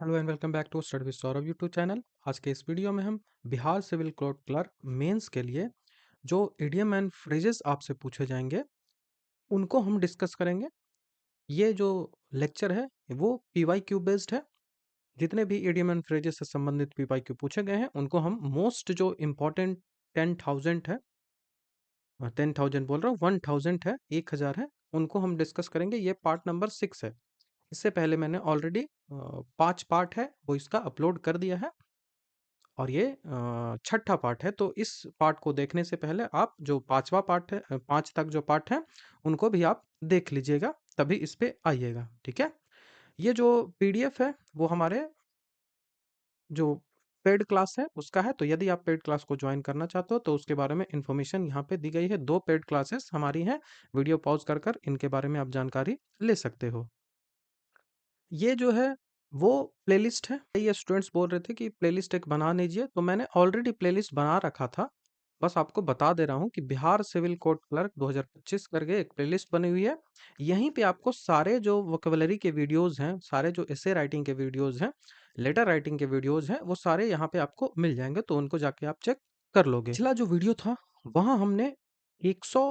Hello and welcome back to study with Saurabh YouTube channel. आज के इस वीडियो में हम Bihar civil court clerk mains के लिए जो इडियम एंड फ्रेजेस आपसे पूछे जाएंगे उनको हम डिस्कस करेंगे। ये जो लेक्चर है वो पीवाई क्यू बेस्ड है। जितने भी इडियम एंड फ्रेजेस से संबंधित पीवाई क्यू पूछे गए हैं उनको हम मोस्ट जो इम्पोर्टेंट 10,000 है, 10,000 बोल रहा हूँ, 1,000 है, 1,000 है, उनको हम डिस्कस करेंगे। ये पार्ट नंबर 6 है। इससे पहले मैंने ऑलरेडी 5 पार्ट है वो इसका अपलोड कर दिया है और ये छठा पार्ट है। तो इस पार्ट को देखने से पहले आप जो पांचवा पार्ट है, 5 तक जो पार्ट है उनको भी आप देख लीजिएगा, तभी इस पे आइएगा। ठीक है। ये जो पीडीएफ है वो हमारे जो पेड क्लास है उसका है। तो यदि आप पेड क्लास को ज्वाइन करना चाहते हो तो उसके बारे में इंफॉर्मेशन यहाँ पे दी गई है। 2 पेड क्लासेस हमारी हैं। वीडियो पॉज कर कर इनके बारे में आप जानकारी ले सकते हो। ये जो है वो प्लेलिस्ट है। ये स्टूडेंट्स बोल रहे थे कि प्लेलिस्ट एक बना लीजिए, तो मैंने ऑलरेडी प्लेलिस्ट बना रखा था। बस आपको बता दे रहा हूँ कि बिहार सिविल कोर्ट क्लर्क 2025 करके एक प्लेलिस्ट बनी हुई है। यहीं पे आपको सारे जो वोकेबलरी के वीडियोस हैं, सारे जो एसे राइटिंग के वीडियोस हैं, लेटर राइटिंग के वीडियोस हैं, वो सारे यहाँ पे आपको मिल जाएंगे। तो उनको जाके आप चेक कर लोगे। पिछला जो वीडियो था वहाँ हमने 100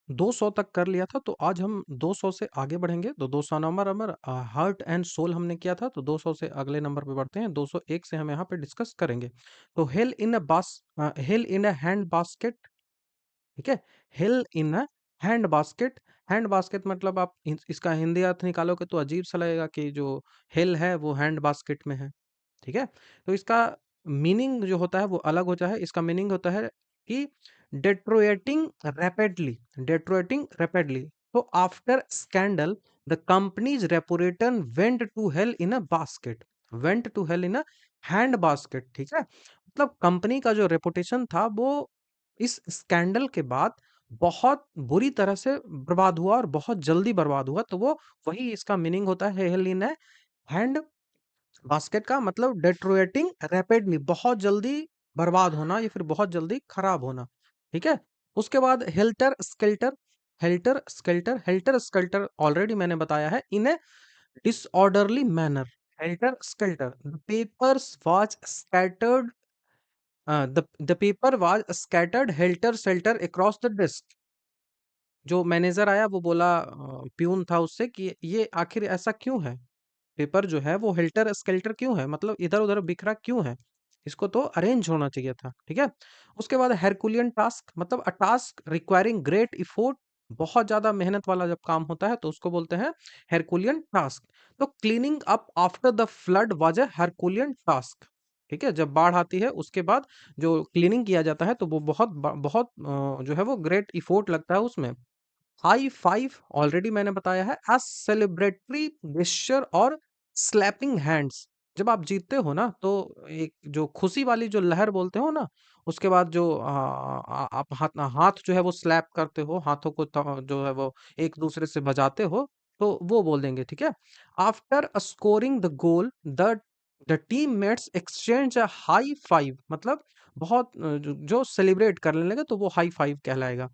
200 तक कर लिया था, तो आज हम 200 से आगे बढ़ेंगे। तो 200 number number heart and soul हमने किया था, तो 200 से अगले नंबर पे बढ़ते हैं। 201 से हम यहाँ पे डिस्कस करेंगे। तो hello in a hand basket. ठीक है। Hello in a hand basket. Hand basket मतलब आप इसका हिंदी अर्थ निकालोगे तो अजीब सा लगेगा कि जो हेल है वो हैंड बास्केट में है। ठीक है। तो इसका मीनिंग जो होता है वो अलग होता है। इसका मीनिंग होता है कि deteriorating rapidly, deteriorating rapidly. So after scandal, the company's reputation went to hell in a basket, went to hell in a hand basket. ठीक है। मतलब कंपनी का जो रेपुटेशन था वो इस स्कैंडल के बाद बहुत बुरी तरह से बर्बाद हुआ और बहुत जल्दी बर्बाद हुआ। तो वो वही इसका मीनिंग होता है हेल इन हैंड बास्केट का मतलब डेट्रोएटिंग रैपिडली, बहुत जल्दी बर्बाद होना या फिर बहुत जल्दी खराब होना। ठीक है। उसके बाद helter skelter. Helter skelter already मैंने बताया है, in a disorderly manner. Helter skelter, the papers was scattered, the paper was scattered helter skelter across the desk. जो मैनेजर आया वो बोला प्यून था उससे कि ये आखिर ऐसा क्यों है, पेपर जो है वो हेल्टर स्केल्टर क्यों है, मतलब इधर उधर बिखरा क्यों है, इसको तो अरेंज होना चाहिए था। ठीक है। उसके बाद हेरकुलियन टास्क, मतलब अ टास्क रिक्वायरिंग ग्रेट इफोर्ट। बहुत ज्यादा मेहनत वाला जब काम होता है तो उसको बोलते हैं हेरकुलियन टास्क। तो cleaning up after the flood was a herculean task. ठीक है। जब बाढ़ आती है उसके बाद जो क्लीनिंग किया जाता है तो वो बहुत जो है वो ग्रेट इफोर्ट लगता है उसमें। हाई फाइव ऑलरेडी मैंने बताया है, एज सेलिब्रेटरी गेस्चर और स्लैपिंग हैंड्स। जब आप जीतते हो ना तो एक जो खुशी वाली जो लहर बोलते हो ना, उसके बाद जो आप हाथ हाथ जो है वो स्लैप करते हो, हाथों को जो है वो एक दूसरे से बजाते हो, तो वो बोल देंगे। ठीक है। After scoring the goal, the teammates exchange a high five, मतलब बहुत जो सेलिब्रेट करने लगे तो वो हाई फाइव कहलाएगा।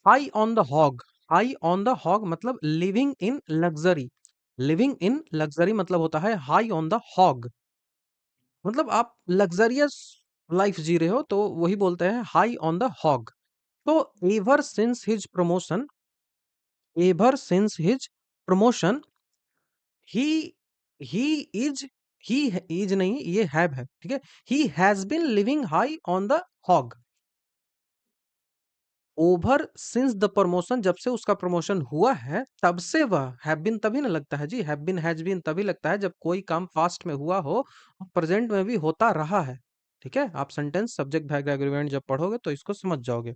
High on the hog. High on the hog मतलब living in luxury. Living in luxury मतलब होता है हाई ऑन द हॉग, मतलब आप लग्जरियस लाइफ जी रहे हो तो वही बोलते हैं हाई ऑन द हॉग। तो ever since his promotion, ever since his promotion, he he is he is नहीं, ये हैव है। ठीक है। He has been living high on the hog. Over since the promotion, जब से उसका प्रमोशन हुआ है तब से वह हैव बीन तभी ना लगता है जी, हैव बीन हैज बीन तभी लगता है जब कोई काम पास्ट में हुआ हो और प्रेजेंट में भी होता रहा है। ठीक है। आप सेंटेंस सब्जेक्ट वर्ब एग्रीमेंट जब पढ़ोगे तो इसको समझ जाओगे।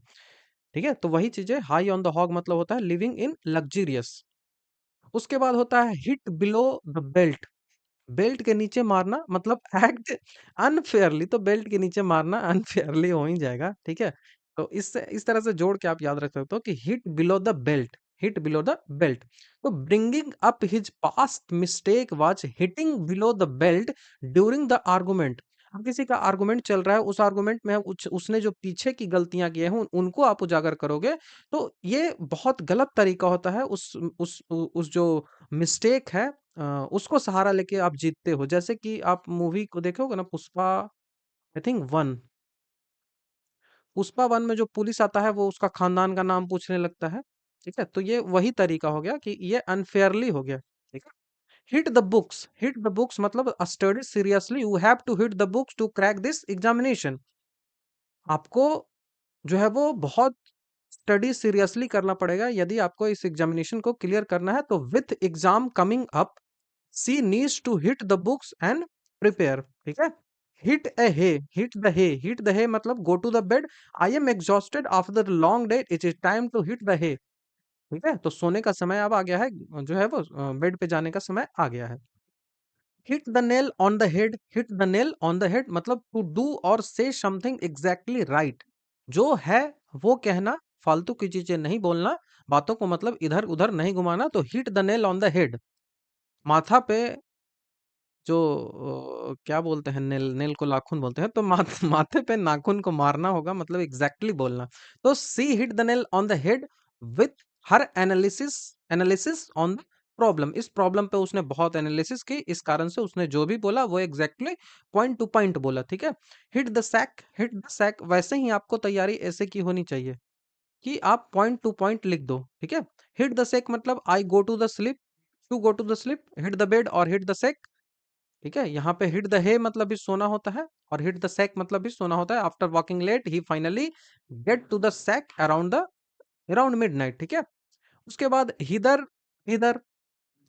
ठीक है। तो वही चीज है, हाई ऑन द हॉग मतलब होता है लिविंग इन लग्जीरियस। उसके बाद होता है hit below the belt. Belt के नीचे मारना मतलब एक्ट अनफेयरली, तो बेल्ट के नीचे मारना अनफेयरली हो ही जाएगा। ठीक है। तो इससे इस तरह से जोड़ के आप याद रख सकते हो कि hit below the belt, hit below the belt. तो bringing up his past mistake was hitting below the belt during the argument. अब किसी का आर्गुमेंट चल रहा है, उस आर्गुमेंट में उसने जो पीछे की गलतियां की हैं उनको आप उजागर करोगे, तो ये बहुत गलत तरीका होता है उस जो मिस्टेक है उसको सहारा लेके आप जीतते हो। जैसे कि आप मूवी को देखे होगे ना, Pushpa, I think one, Pushpa one में जो पुलिस आता है वो उसका खानदान का नाम पूछने लगता है। ठीक है, तो ये वही तरीका हो गया कि ये अनफेयरली हो गया। ठीक है। हिट द बुक्स मतलब study seriously, you have to hit the books to crack this examination. आपको जो है वो बहुत स्टडी सीरियसली करना पड़ेगा यदि आपको इस एग्जामिनेशन को क्लियर करना है। तो with exam coming up, she needs to hit the books and prepare. ठीक है। हिट द हे मतलब go to the bed, I am exhausted after the long day, it is time to hit the hay. ठीक है, तो सोने का समय अब आ गया है, जो है वो बेड पे जाने का समय आ गया है। Hit the nail on the head, hit the nail on the head मतलब टू डू और से समथिंग एग्जैक्टली राइट। जो है वो कहना, फालतू की चीजें नहीं बोलना, बातों को मतलब इधर उधर नहीं घुमाना। तो hit the nail on the head, माथा पे जो क्या बोलते हैं, नेल, नेल को नाखून बोलते हैं, तो माथे पे नाखून को मारना होगा, मतलब एग्जैक्टली बोलना। तो she hit the nail on the head with her analysis, analysis on the problem. इस प्रॉब्लम पे उसने बहुत एनालिसिस की, इस कारण से उसने जो भी बोला वो एग्जैक्टली पॉइंट टू पॉइंट बोला। ठीक है। Hit the sack, hit the sack वैसे ही आपको तैयारी ऐसे की होनी चाहिए कि आप पॉइंट टू पॉइंट लिख दो। ठीक है। हिट द सेक मतलब I go to the sleep, to go to the sleep, hit the bed और हिट द सेक। ठीक है, यहाँ पे हिट द हे मतलब भी सोना होता है और हिट द सैक मतलब भी सोना होता है। After walking late he finally get to the sack around the, around midnight. ठीक है। उसके बाद hither, hither,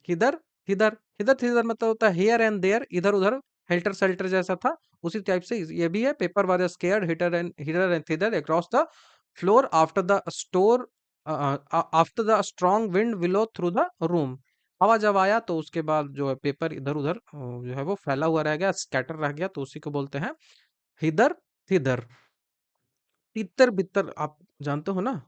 hither, hither, hither, hither मतलब होता है हियर एंड देयर, इधर उधर, हेल्टर सेल्टर जैसा था उसी टाइप से ये भी है। Paper was scared hither and thither across the floor after the store, after the strong wind blew through the room. हवा जब आया तो उसके बाद जो है पेपर इधर उधर जो है वो फैला हुआ रह गया, स्कैटर रह गया, तो उसी को बोलते हैं हिदर थिदर। तितर बितर आप जानते हो ना।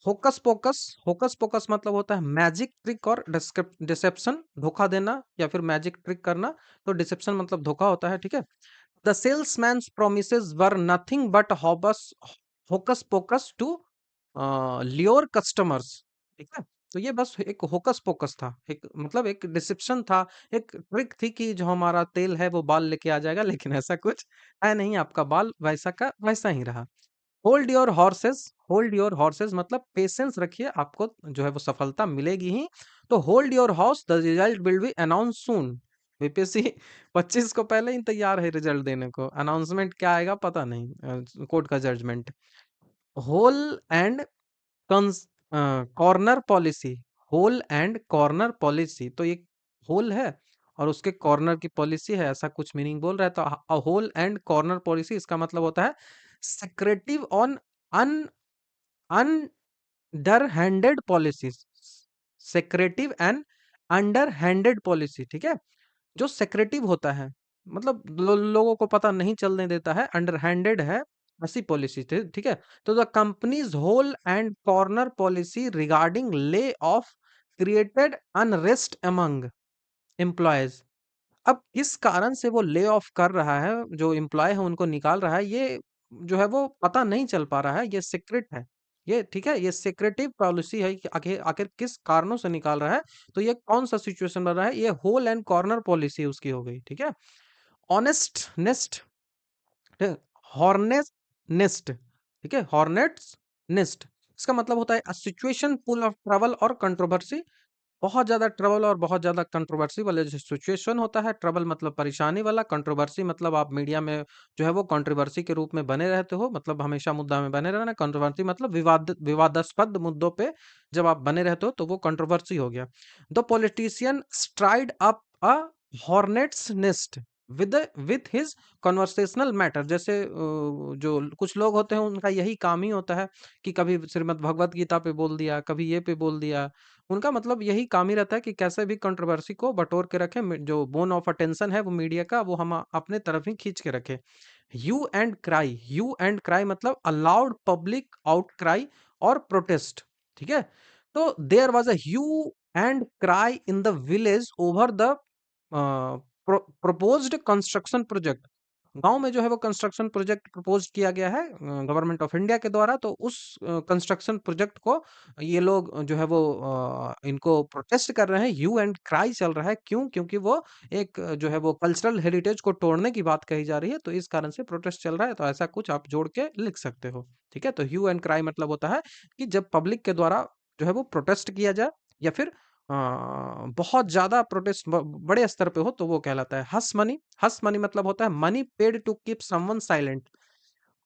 होकस पोकस, होकस पोकस मतलब होता है मैजिक ट्रिक और डिसेप्शन, धोखा देना या फिर मैजिक ट्रिक करना। तो डिसेप्शन मतलब धोखा होता है। ठीक है। The salesman's promises were nothing but hobbs, hocus pocus to lure customers. ठीक है। तो ये बस एक होकस पोकस था, एक मतलब एक डिसेप्शन था, एक ट्रिक थी कि जो हमारा तेल है वो बाल लेके आ जाएगा, लेकिन ऐसा कुछ है नहीं, आपका बाल वैसा का वैसा ही रहा। Hold your horses, hold your horses मतलब पेशेंस रखिए, आपको जो है वो सफलता मिलेगी ही। तो hold your horse, the result will be announce soon. BPSC 25 को पहले ही तैयार है रिजल्ट देने को, अनाउंसमेंट क्या आएगा पता नहीं, कोर्ट का judgment. Hole and corner policy, hole and corner policy, तो ये होल है और उसके कॉर्नर की पॉलिसी है, ऐसा कुछ मीनिंग बोल रहा है। तो होल एंड कॉर्नर पॉलिसी इसका मतलब होता है secretive on and underhanded policies, secretive and underhanded policy. ठीक है। जो सेक्रेटिव होता है मतलब लोगों को पता नहीं चलने देता है, अंडर हैंडेड है, ऐसी पॉलिसी थे। ठीक है। तो the companies hole and corner policy regarding lay off created unrest among employees. अब किस कारण से वो ले ऑफ कर रहा है, जो एम्प्लॉय है उनको निकाल रहा है, ये जो है वो पता नहीं चल पा रहा है, ये सीक्रेट है। ये ठीक है, ये सेक्रेटिव पॉलिसी है कि आखिर आखिर किस कारणों से निकाल रहा है। तो ये कौन सा सिचुएशन बन रहा है, ये होल एंड कॉर्नर पॉलिसी उसकी हो गई। ठीक है। Honest nest, hornet nest. ठीक है, हॉर्नेट्स नेस्ट, इसका मतलब होता है सिचुएशन फुल ऑफ ट्रबल और कंट्रोवर्सी। बहुत ज़्यादा ट्रबल और बहुत ज़्यादा कंट्रोवर्सी वाले जो सिचुएशन होता है, ट्रबल मतलब परेशानी वाला, कंट्रोवर्सी मतलब आप मीडिया में जो है वो कंट्रोवर्सी के रूप में बने रहते हो, मतलब हमेशा मुद्दा में बने रहना। कंट्रोवर्सी मतलब विवादास्पद मुद्दों पे जब आप बने रहते हो तो वो कंट्रोवर्सी हो गया। The politician STRIDE up a hornets nest with with his conversational matter. जैसे जो कुछ लोग होते हैं उनका यही काम ही होता है कि कभी श्रीमद् भगवत गीता पे बोल दिया, कभी ये पे बोल दिया। उनका मतलब यही काम ही रहता है कि कैसे भी कंट्रोवर्सी को बटोर के रखें, जो बोन ऑफ अटेंशन है वो मीडिया का, वो हम अपने तरफ ही खींच के रखें। Hue and cry, hue and cry मतलब अलाउड पब्लिक आउट क्राई और प्रोटेस्ट। ठीक है। तो there was a hue and cry in the village over the proposed construction project। गांव में जो है वो कंस्ट्रक्शन प्रोजेक्ट प्रपोज किया गया है गवर्नमेंट ऑफ इंडिया के द्वारा, तो उस कंस्ट्रक्शन प्रोजेक्ट को ये लोग जो है वो इनको प्रोटेस्ट कर रहे हैं, ह्यू एंड क्राई चल रहा है। क्यों? क्योंकि वो एक जो है वो कल्चरल हेरिटेज को तोड़ने की बात कही जा रही है, तो इस कारण से प्रोटेस्ट चल रहा है। तो ऐसा कुछ आप जोड़ के लिख सकते हो। ठीक है, तो ह्यू एंड क्राई मतलब होता है कि जब पब्लिक के द्वारा जो है वो प्रोटेस्ट किया जाए, या फिर बहुत ज्यादा प्रोटेस्ट बड़े स्तर पे हो, तो वो कहलाता है हस मनी। हस मनी मतलब होता है money paid to keep someone silent.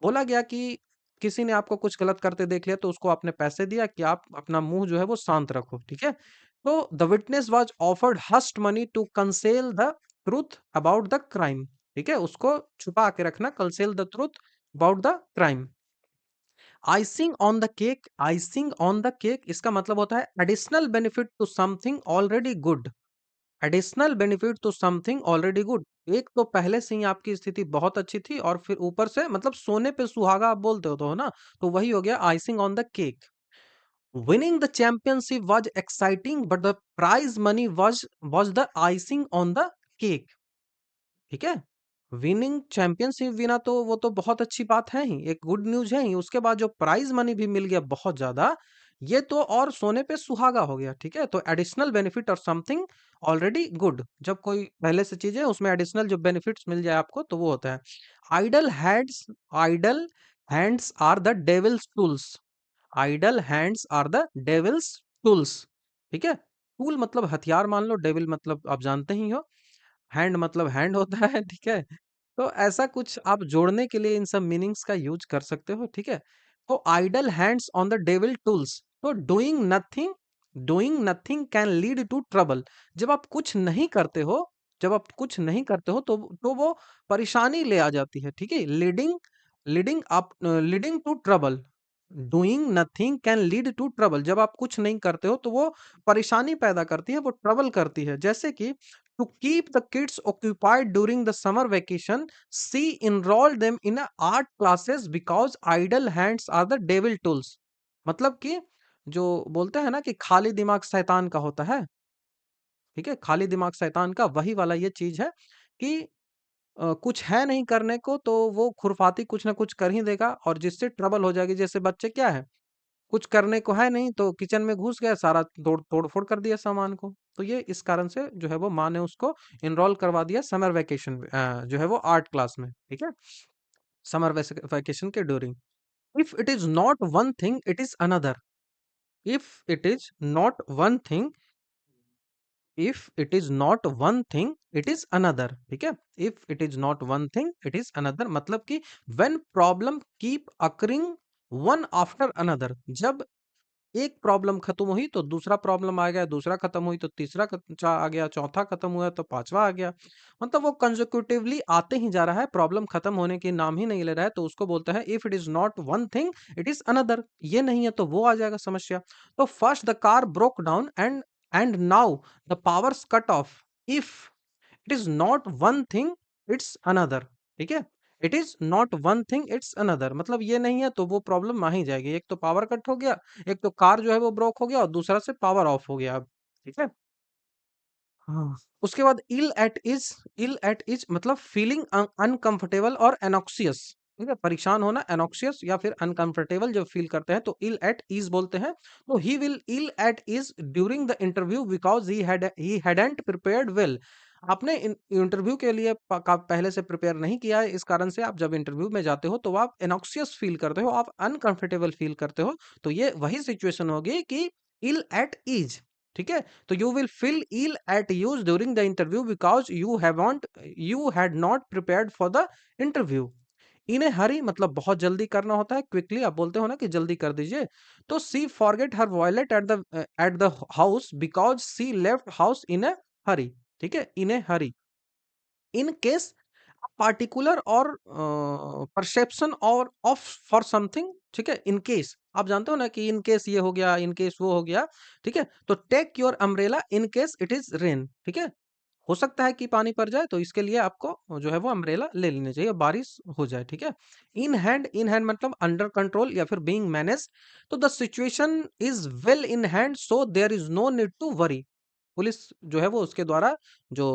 बोला गया कि किसी ने आपको कुछ गलत करते देख लिया, तो उसको आपने पैसे दिया कि आप अपना मुंह जो है वो शांत रखो। ठीक है, तो the witness was offered hush money to conceal the truth about the crime. ठीक है, उसको छुपा के रखना, conceal the truth about the crime. Icing on the cake, icing on the cake इसका मतलब होता है additional benefit to something already good. Additional benefit to something already good. एक तो पहले से ही आपकी स्थिति बहुत अच्छी थी, और फिर ऊपर से मतलब सोने पे सुहागा आप बोलते हो तो, हो ना, तो वही हो गया icing on the cake. Winning the championship was exciting but the prize money was the icing on the cake. ठीक है, विनिंग चैंपियनशिप विना तो वो तो बहुत अच्छी बात है ही, एक गुड न्यूज है ही। उसके बाद जो प्राइज मनी भी मिल गया बहुत ज्यादा, ये तो और सोने पे सुहागा हो गया। ठीक है, तो एडिशनल बेनिफिट और समथिंग ऑलरेडी गुड, जब कोई पहले से चीज है उसमें एडिशनल जो बेनिफिट्स मिल जाए आपको, तो वो होता है। Idle hands, idle hands are the devil's tools. Idle hands are the devil's tools. ठीक है, टूल मतलब हथियार मान लो, डेविल मतलब आप जानते ही हो, हैंड मतलब हैंड होता है। ठीक है, तो ऐसा कुछ आप जोड़ने के लिए इन सब मीनिंग्स का यूज कर सकते हो। ठीक है, तो idle hands on the devil tools, तो doing nothing can lead to trouble. जब आप कुछ नहीं करते हो, जब आप कुछ नहीं करते हो, तो वो परेशानी ले आ जाती है। ठीक है, leading leading up leading to trouble. Doing nothing can lead to trouble, जब आप कुछ नहीं करते हो तो वो परेशानी पैदा करती है, वो ट्रबल करती है। जैसे कि to keep the kids occupied during the summer vacation, she enrolled them in a art classes because idle hands are the devil tools। मतलब कि जो बोलते हैं ना कि खाली दिमाग शैतान का होता है। ठीक है, खाली दिमाग शैतान का, वही वाला ये चीज है कि कुछ है नहीं करने को, तो वो खुरफाती कुछ ना कुछ कर ही देगा, और जिससे ट्रबल हो जाएगी। जैसे बच्चे क्या है, कुछ करने को है नहीं, तो किचन में घुस गया, सारा तोड़ फोड़ कर दिया सामान को। तो ये इस कारण से जो है वो माँ ने उसको इनरोल करवा दिया समर वेकेशन जो है वो आर्ट क्लास में। ठीक है, समर वेकेशन के during. If it is not one thing it is another. If it is not one thing, if it is not one thing it is another. ठीक है, if it is not one thing it is another मतलब कि when problem keep occurring one after another, जब एक problem खत्म हुई तो दूसरा प्रॉब्लम आ गया, दूसरा खत्म हुई तो तीसरा आ गया, चौथा खत्म हुआ तो पांचवा आ गया। मतलब वो कंसेक्यूटिवली आते ही जा रहा है, प्रॉब्लम खत्म होने की नाम ही नहीं ले रहा है, तो उसको बोलता है if it is not one thing it is another. ये नहीं है तो वो आ जाएगा समस्या। तो first the car broke down and now the powers cut off. If it is not one thing it's another. ठीक है, it is not one thing it's another मतलब ये नहीं है तो वो प्रॉब्लम आ ही जाएगी। एक तो पावर कट हो गया, एक तो कार जो है वो ब्रोक हो गया, और दूसरा से पावर ऑफ हो गया अब। ठीक है, हाँ, उसके बाद इल एट इज मतलब फीलिंग अनकंफर्टेबल और एनॉक्सियस। ठीक है, परेशान होना, एनॉक्सियस या फिर अनकंफर्टेबल जब फील करते हैं तो इल एट इज बोलते हैं। तो he will ill at ease during the interview because he hadn't prepared well. आपने इंटरव्यू के लिए पहले से प्रिपेयर नहीं किया है, इस कारण से आप जब इंटरव्यू में जाते हो तो आप एनॉक्सियस फील करते हो, आप अनकंफर्टेबल फील करते हो। तो ये वही सिचुएशन होगी कि इल एट इज। ठीक है, तो you will feel ill at ease during the interview because you had not prepared for the interview। In a हरी मतलब बहुत जल्दी करना होता है, क्विकली आप बोलते हो ना कि जल्दी कर दीजिए। तो she forget her violet at the house because she left house in a hurry. ठीक है, in a hurry. In case particular और परसेप्शन और ऑफ फॉर समथिंग। ठीक है, इन केस आप जानते हो ना कि इन केस ये हो गया, इन केस वो हो गया। ठीक है, तो take your umbrella in case it is rain. ठीक है, हो सकता है कि पानी पड़ जाए, तो इसके लिए आपको जो है वो अम्ब्रेला ले लेनी चाहिए, बारिश हो जाए। ठीक है, इन हैंड मतलब अंडर कंट्रोल या फिर बीइंग मैनेज। तो the situation is well in hand so there is no need to worry. Police जो है वो उसके द्वारा जो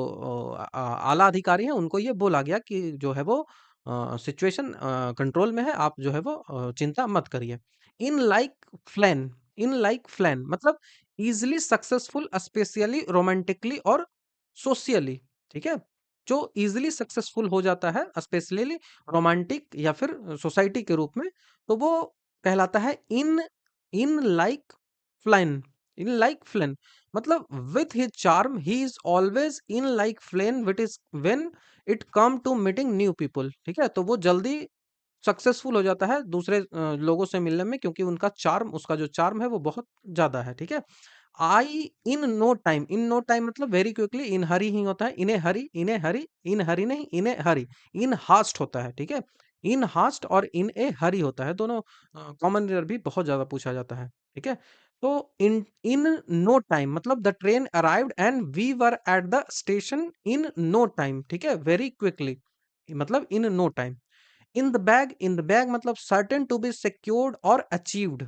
आला अधिकारी हैं उनको ये बोला गया कि जो है वो सिचुएशन कंट्रोल में है, आप जो है वो चिंता मत करिए। इन लाइक फ्लैन, इन लाइक फ्लैन मतलब इजीली सक्सेसफुल, स्पेशली रोमांटिकली और सोशियली, ठीक है? जो इजीली सक्सेसफुल हो जाता है स्पेशली रोमांटिक या फिर सोसाइटी के रूप में, तो वो कहलाता है इन इन लाइक फ्लैन, इन लाइक फ्लैन मतलब with his charm he is always in like Flynn wit is when it come to meeting new people, ठीक है? तो वो जल्दी सक्सेसफुल हो जाता है दूसरे लोगों से मिलने में, क्योंकि उनका चार्म, उसका जो चार्म है वो बहुत ज्यादा है, ठीक है? I in no time, in no time मतलब वेरी क्विकली, इन हरी ही होता है, इन्हें हरी, इन्हें हरी, इन हरी नहीं, इन्हें हरी, इन हास्ट होता है, ठीक है? इन हास्ट और इन ए हरी होता है, दोनों कॉमन एरर भी बहुत ज्यादा पूछा जाता है, ठीक है? तो इन इन नो टाइम मतलब the train arrived and we were at the station in no time, ठीक है? वेरी क्विकली मतलब in no time. In the bag, in the bag मतलब सर्टेन टू बी सिक्योर्ड और achieved,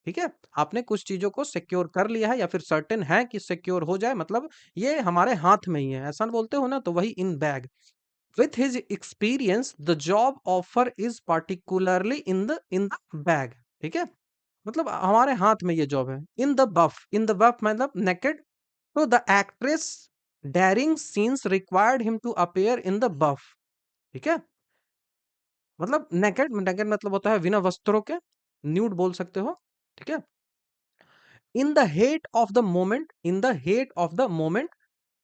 ठीक है? आपने कुछ चीजों को सिक्योर कर लिया है या फिर सर्टेन है कि सिक्योर हो जाए, मतलब ये हमारे हाथ में ही है, ऐसा बोलते हो ना, तो वही इन bag. With his experience the job offer is particularly in the bag, ठीक है? मतलब हमारे हाथ में ये जॉब है। In the buff, in the बफ मतलब नेकेड, तो the actress daring scenes required him to appear in the buff, ठीक है? मतलब नेकेड, नेकेड मतलब होता है बिना वस्त्रों के, न्यूड बोल सकते हो, ठीक है? In the heat of the moment, in the heat of the moment,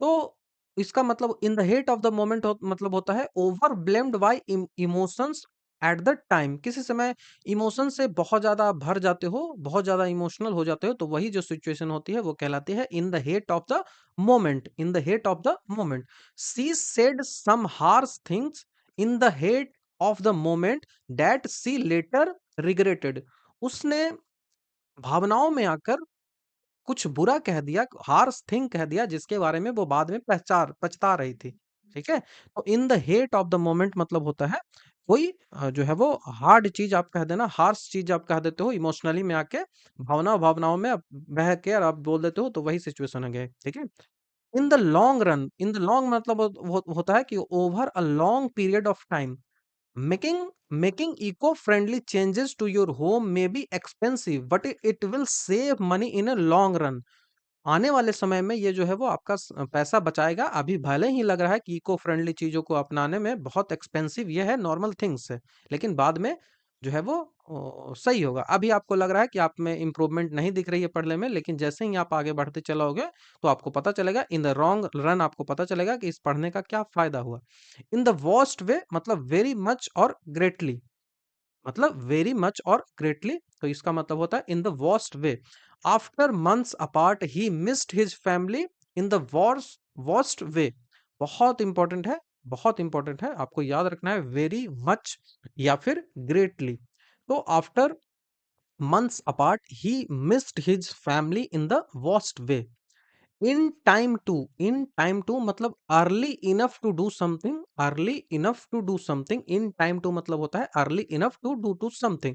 तो इसका मतलब in the heat of the moment मतलब होता है overwhelmed by emotions at the time, किसी समय इमोशन से बहुत ज्यादा आप भर जाते हो, बहुत ज्यादा इमोशनल हो जाते हो, तो वही जो सिचुएशन होती है वो कहलाती है in the heat of the moment, in the heat of the moment. She said some harsh things in the heat of the moment that she later regretted, उसने भावनाओं में आकर कुछ बुरा कह दिया, हार्श थिंग कह दिया, जिसके बारे में वो बाद में पछता रही थी, ठीक है? तो इन the heat of the moment मतलब होता है कोई जो है वो हार्ड चीज आप कह देना, हार्श चीज आप कह देते हो, इमोशनली में आके भावनाओं में आप बह के और आप बोल देते हो, तो वही सिचुएशन है, ठीक है? In the long run, in the long मतलब होता है कि over a long period of time, Making making eco-friendly changes to your home may be expensive, but it will save money in a long run. आने वाले समय में ये जो है वो आपका पैसा बचाएगा। अभी भले ही लग रहा है कि इको फ्रेंडली चीजों को अपनाने में बहुत एक्सपेंसिव ये है, नॉर्मल थिंग्स है, लेकिन बाद में जो है वो सही होगा। अभी आपको लग रहा है कि आप में इम्प्रूवमेंट नहीं दिख रही है पढ़ने में, लेकिन जैसे ही आप आगे बढ़ते चलोगे तो आपको पता चलेगा, इन द लॉन्ग रन आपको पता चलेगा कि इस पढ़ने का क्या फायदा हुआ। इन द वर्स्ट वे मतलब वेरी मच और ग्रेटली, मतलब वेरी मच और ग्रेटली, तो इसका मतलब होता है in the worst way. After months apart he missed his family in the worst way, बहुत इंपॉर्टेंट है, बहुत इंपॉर्टेंट है, आपको याद रखना है वेरी मच या फिर ग्रेटली। तो after months apart he missed his family in the worst way। in time to मतलब early enough to do something, early enough to do something, in time to मतलब होता है early enough to do something,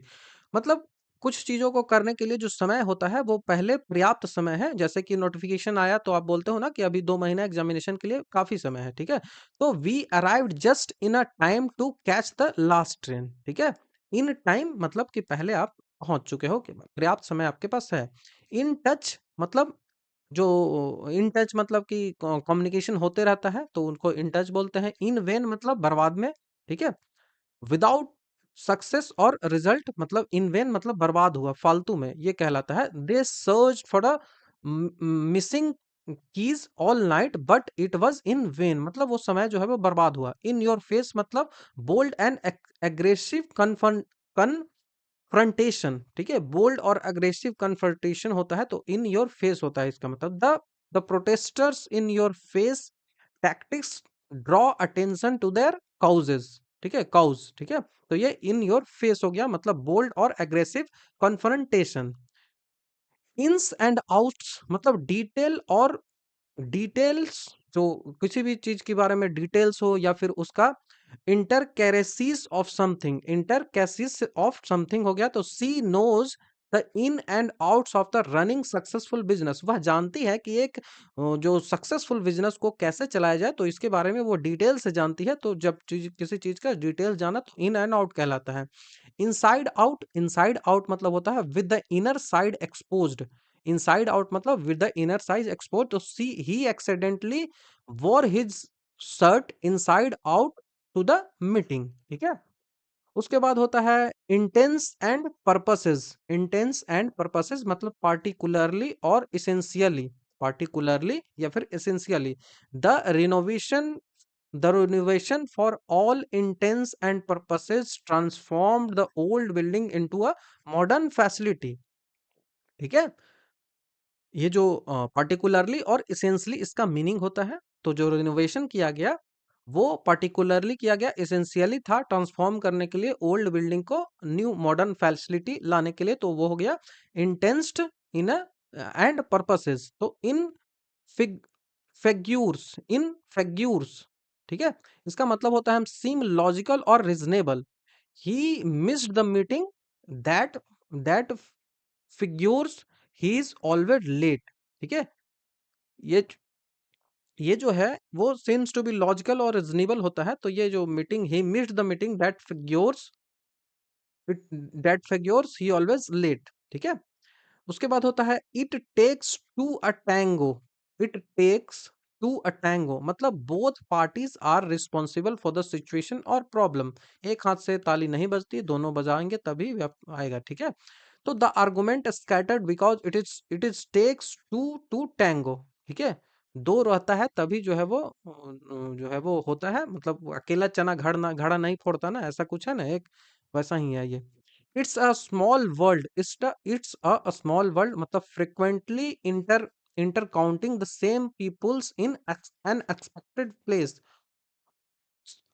मतलब कुछ चीजों को करने के लिए जो समय होता है वो पहले पर्याप्त समय है। जैसे कि नोटिफिकेशन आया तो आप बोलते हो ना कि अभी 2 महीना एग्जामिनेशन के लिए काफी समय है, ठीक है? तो we arrived just in a time to catch the last train, ठीक है? इन टाइम मतलब कि पहले आप पहुंच चुके हो, कि पर्याप्त समय आपके पास है। इन टच मतलब जो इन टच मतलब कि कम्युनिकेशन होते रहता है, तो उनको इन टच बोलते हैं। इन वेन मतलब बर्बाद में, ठीक है? विदाउट सक्सेस और रिजल्ट मतलब इन वेन मतलब बर्बाद हुआ, फालतू में, ये कहलाता है। They search for the missing keys all night but it was in vain मतलब वो समय जो है वो बर्बाद हुआ। इन योर फेस मतलब बोल्ड एंड एग्रेसिव कन्फ्रंटेशन, ठीक है? बोल्ड और अग्रेसिव कन्फ्रंटेशन होता है, तो इन योर फेस होता है, इसका मतलब the protesters in your face tactics draw attention to their causes, ठीक है? काउज, ठीक है? तो ये इन योर फेस हो गया, मतलब बोल्ड और aggressive confrontation. Ins and outs मतलब डिटेल और डिटेल्स, जो किसी भी चीज के बारे में डिटेल्स हो या फिर उसका intricacies of something, intricacies of something हो गया, तो she knows the in and outs of the running successful business. वह जानती है कि एक जो सक्सेसफुल बिजनेस को कैसे चलाया जाए, तो इसके बारे में वो डिटेल से जानती है। तो जब किसी चीज का डिटेल जाना तो इन एंड आउट कहलाता है। इनसाइड आउट मतलब होता है with the inner side exposed. Inside out मतलब with the inner side exposed. तो she he accidentally wore his shirt inside out to the meeting. ठीक है। उसके बाद होता है intents and purposes. Intents and purposes मतलब पार्टिकुलरली और इसेंशियली। पार्टिकुलरली या फिर essentially. The renovation the renovation for all intents and purposes transformed the old building into a modern facility। ठीक है। ये जो पार्टिकुलरली और इसेंशियली इसका मीनिंग होता है। तो जो रिनोवेशन किया गया वो पार्टिकुलरली किया गया, एसेंशियली था ट्रांसफॉर्म करने के लिए ओल्ड बिल्डिंग को न्यू मॉडर्न फैसिलिटी लाने के लिए। तो वो हो गया इंटेंस्ड इन एंड पर्पसेस। तो इन फिग इन फेग्यूर्स। ठीक है। इसका मतलब होता है हम सीम लॉजिकल और reasonable. He missed the meeting that that figures he is always late. ठीक है। ये ये जो है वो सीम्स टू बी लॉजिकल और रीजनेबल होता है। तो ये जो meeting, he missed the meeting that figures he always late. ठीक है। उसके बाद होता है it takes two a tango. It takes two a tango मतलब both parties are responsible for the situation और प्रॉब्लम। एक हाथ से ताली नहीं बजती, दोनों बजाएंगे तभी आएगा। ठीक है। तो the argument scattered because it is takes two to tango. ठीक है। दो रहता है तभी जो है वो जो है वो होता है। मतलब वो अकेला चना घड़ा नहीं फोड़ता ना, ऐसा कुछ है ना एक, वैसा ही है ये। It's a small world. It's a small world मतलब frequently encountering the same peoples in an expected place.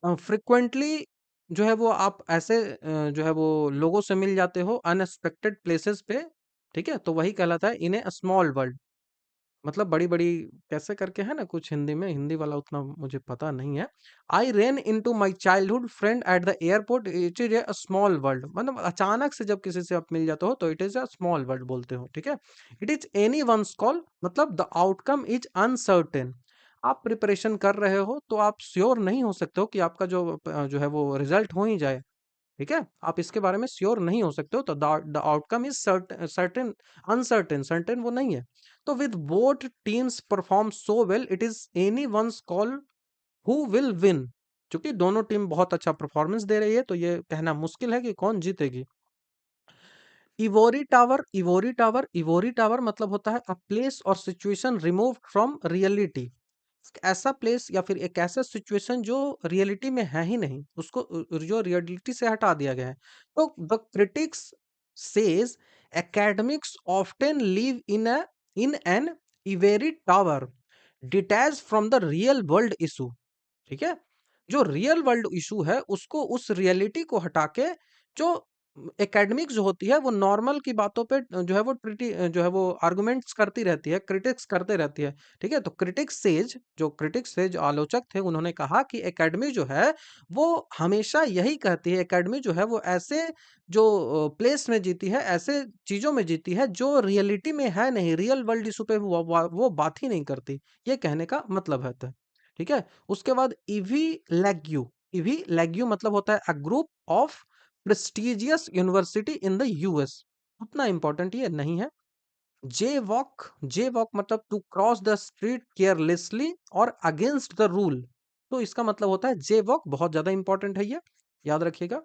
Frequently जो है वो आप ऐसे जो है वो लोगों से मिल जाते हो अनएक्सपेक्टेड प्लेसेस पे। ठीक है। तो वही कहलाता है इन ए स्मॉल वर्ल्ड। मतलब बड़ी-बड़ी कैसे करके है ना कुछ हिंदी में, हिंदी वाला उतना मुझे पता नहीं है। I ran into my childhood friend at the airport, it is a small world. मतलब अचानक से जब किसी से आप मिल जाते हो तो it is a small world बोलते हो। ठीक है। इट इज़ एनीवन्स कॉल मतलब द आउटकम इज़ अनसर्टेन। आप प्रिपरेशन कर रहे हो तो आप श्योर नहीं हो सकते हो कि आपका जो है वो रिजल्ट हो ही जाए। ठीक है। आप इसके बारे में श्योर नहीं हो सकते हो। तो the outcome is certain uncertain. Certain वो नहीं है। तो with both teams perform so well it is anyone's call who will win. क्योंकि दोनों टीम बहुत अच्छा परफॉर्मेंस दे रही है तो ये कहना मुश्किल है कि कौन जीतेगी। इवोरी टावर मतलब होता है अ प्लेस और सिचुएशन रिमूव फ्रॉम रियलिटी। एक ऐसा प्लेस या फिर एक ऐसा सिचुएशन जो रियलिटी में है ही नहीं, उसको जो रियलिटी से हटा दिया गया है। तो the critics says academics often live in an ivory tower detach from the real world issue. ठीक है। जो रियल वर्ल्ड इशू है उसको, उस रियलिटी को हटा के जो एकेडमिक्स जो होती है वो नॉर्मल की बातों पे जो है वो जो है वो आर्गुमेंट्स करती रहती है, क्रिटिक्स करते रहती है। ठीक है। तो क्रिटिक्स से जो आलोचक थे उन्होंने कहा कि एकेडमी जो है वो हमेशा यही कहती है, एकेडमी जो है वो ऐसे जो प्लेस में जीती है, ऐसे चीजों में जीती है जो रियलिटी में है नहीं, रियल वर्ल्ड इशू पे वो बात ही नहीं करती। ये कहने का मतलब है। ठीक है। उसके बाद इवी लैग्यू मतलब होता है a group of prestigious university in the US. उतना इंपॉर्टेंट ये नहीं है। जे वॉक मतलब to cross the street carelessly और अगेंस्ट द रूल। तो इसका मतलब होता है जे वॉक, बहुत ज्यादा इंपॉर्टेंट है ये, याद रखिएगा।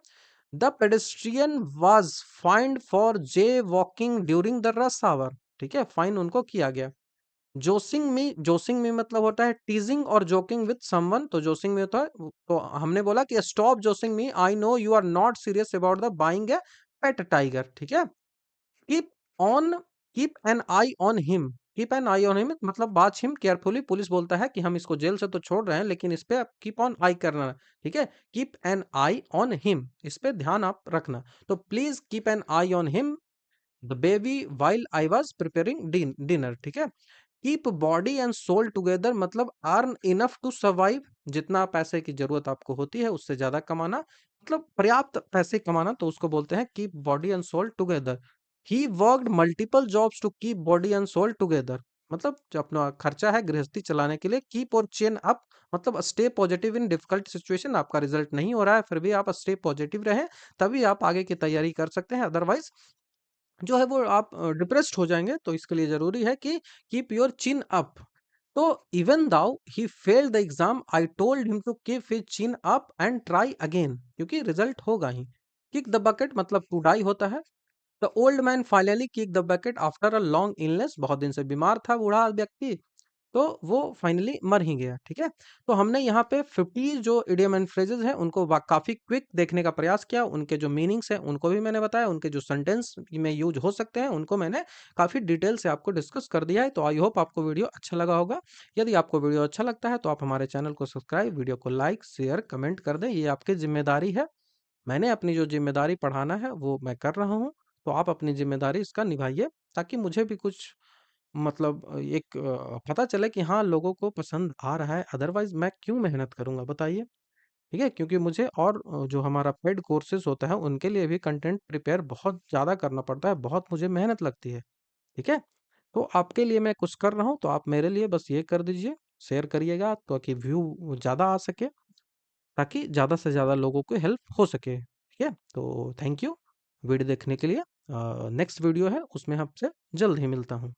The pedestrian was fined for jaywalking during the rush hour. ठीक है। फाइन उनको किया गया। जोसिंग में मतलब होता है टीजिंग और जोकिंग विद समवन। तो जोसिंग में होता है, तो हमने बोला कि stop joshing me, I know you are not serious about the buying a pet tiger. ठीक है। Keep on keep an eye on him. Keep an eye on him मतलब वॉच हिम केयरफुली। पुलिस बोलता है कि हम इसको jail से तो छोड़ रहे हैं लेकिन इस पे कीप ऑन आई करना है। ठीक है। Keep an eye on him, इस पे ध्यान आप रखना। तो please keep an eye on him the baby while I was preparing dinner. ठीक है। Keep body and soul together मतलब अर्न इनफ टू सर्वाइव। जितना पैसे की जरूरत आपको होती है उससे ज्यादा कमाना, मतलब पर्याप्त पैसे कमाना, तो उसको बोलते हैं keep body and soul together. He worked multiple jobs to keep body and soul together. मतलब जो अपना खर्चा है गृहस्थी चलाने के लिए, कीप और चेन अप, मतलब stay positive in difficult situation. आपका रिजल्ट नहीं हो रहा है फिर भी आप स्टे पॉजिटिव रहें, तभी आप आगे की तैयारी कर सकते हैं, अदरवाइज जो है वो आप डिप्रेस्ड हो जाएंगे। तो इसके लिए जरूरी है कि कीप योर चिन अप। तो even though he failed the exam, I told him to keep his chin up and try again, क्योंकि रिजल्ट होगा ही। किक द बकेट मतलब टू डाई होता है। The old man finally kick the bucket after a long illness, बहुत दिन से बीमार था बूढ़ा व्यक्ति, तो वो फाइनली मर ही गया। ठीक है, तो हमने यहाँ पे 50 जो इडियम एंड फ्रेजेस हैं उनको काफी क्विक देखने का प्रयास किया, उनके जो मीनिंग्स हैं उनको भी मैंने बताया, उनके जो सेंटेंस में यूज हो सकते हैं उनको मैंने काफी डिटेल से आपको डिस्कस कर दिया है। तो आई होप आपको वीडियो अच्छा लगा होगा। यदि आपको वीडियो अच्छा लगता है तो आप हमारे चैनल को सब्सक्राइब, वीडियो को लाइक शेयर कमेंट कर दें, ये आपकी जिम्मेदारी है। मैंने अपनी जो ज़िम्मेदारी पढ़ाना है वो मैं कर रहा हूँ, तो आप अपनी ज़िम्मेदारी इसका निभाइए, ताकि मुझे भी कुछ मतलब एक पता चले कि हाँ, लोगों को पसंद आ रहा है, अदरवाइज़ मैं क्यों मेहनत करूँगा बताइए? ठीक है? क्योंकि मुझे और जो हमारा पेड कोर्सेज़ होता है उनके लिए भी कंटेंट प्रिपेयर बहुत ज़्यादा करना पड़ता है, बहुत मुझे मेहनत लगती है, ठीक है? तो आपके लिए मैं कुछ कर रहा हूँ, तो आप मेरे लिए बस ये कर दीजिए, शेयर करिएगा ताकि व्यू ज़्यादा आ सके, ताकि ज़्यादा से ज़्यादा लोगों को हेल्प हो सके। ठीक है? तो थैंक यू वीडियो देखने के लिए। नेक्स्ट वीडियो है उसमें आपसे जल्द ही मिलता हूँ।